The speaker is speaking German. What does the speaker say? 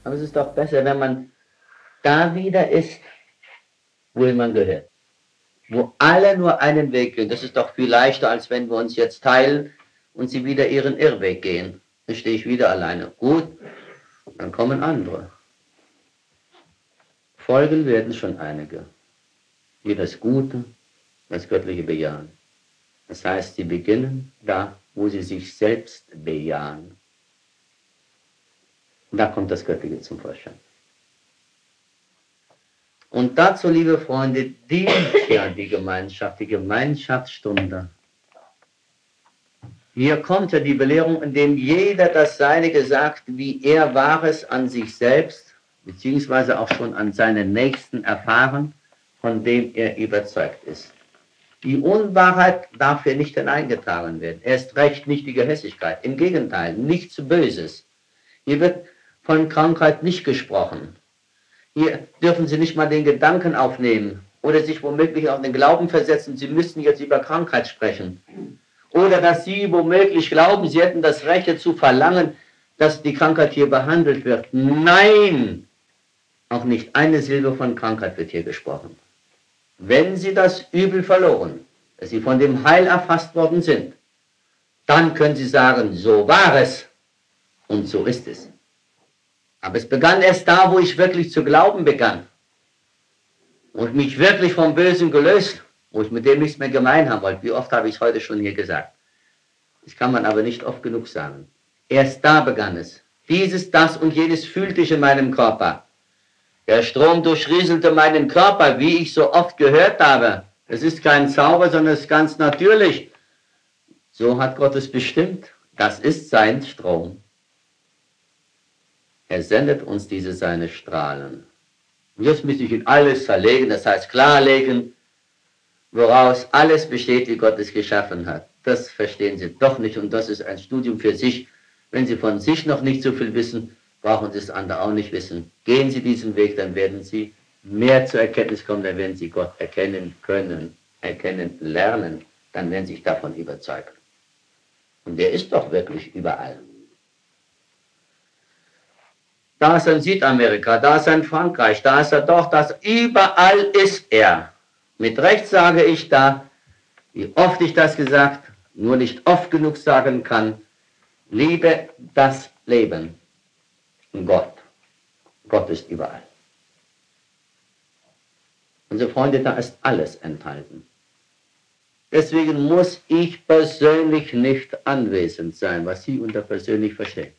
Aber es ist doch besser, wenn man da wieder ist, wohin man gehört. Wo alle nur einen Weg gehen. Das ist doch viel leichter, als wenn wir uns jetzt teilen und sie wieder ihren Irrweg gehen. Dann stehe ich wieder alleine. Gut, dann kommen andere. Folgen werden schon einige, die das Gute, das Göttliche bejahen. Das heißt, sie beginnen da, wo sie sich selbst bejahen. Und da kommt das Göttliche zum Vorschein. Und dazu, liebe Freunde, dient ja die Gemeinschaftsstunde. Hier kommt ja die Belehrung, indem jeder das Seinige sagt, wie er Wahres an sich selbst, beziehungsweise auch schon an seinen Nächsten erfahren, von dem er überzeugt ist. Die Unwahrheit darf hier nicht hineingetragen werden. Erst recht nicht die Gehässigkeit. Im Gegenteil, nichts Böses. Hier wird von Krankheit nicht gesprochen. Hier dürfen Sie nicht mal den Gedanken aufnehmen oder sich womöglich auf den Glauben versetzen, Sie müssten jetzt über Krankheit sprechen. Oder dass Sie womöglich glauben, Sie hätten das Recht zu verlangen, dass die Krankheit hier behandelt wird. Nein! Auch nicht eine Silbe von Krankheit wird hier gesprochen. Wenn Sie das Übel verloren, dass Sie von dem Heil erfasst worden sind, dann können Sie sagen, so war es und so ist es. Aber es begann erst da, wo ich wirklich zu glauben begann und mich wirklich vom Bösen gelöst, wo ich mit dem nichts mehr gemein haben wollte. Wie oft habe ich es heute schon hier gesagt. Das kann man aber nicht oft genug sagen. Erst da begann es. Dieses, das und jenes fühlte ich in meinem Körper. Der Strom durchrieselte meinen Körper, wie ich so oft gehört habe. Es ist kein Zauber, sondern es ist ganz natürlich. So hat Gott es bestimmt. Das ist sein Strom. Er sendet uns diese seine Strahlen. Und jetzt müsste ich in alles zerlegen, das heißt klarlegen, woraus alles besteht, wie Gott es geschaffen hat. Das verstehen Sie doch nicht und das ist ein Studium für sich. Wenn Sie von sich noch nicht so viel wissen, brauchen Sie es andere auch nicht wissen. Gehen Sie diesen Weg, dann werden Sie mehr zur Erkenntnis kommen, dann werden Sie Gott erkennen können, erkennen lernen, dann werden Sie sich davon überzeugen. Und er ist doch wirklich überall. Da ist er in Südamerika, da ist er in Frankreich, da ist er doch, überall ist er. Mit Recht sage ich da, wie oft ich das gesagt, nur nicht oft genug sagen kann, liebe das Leben. Gott. Gott ist überall. Unsere Freunde, da ist alles enthalten. Deswegen muss ich persönlich nicht anwesend sein, was Sie unter persönlich verstehen.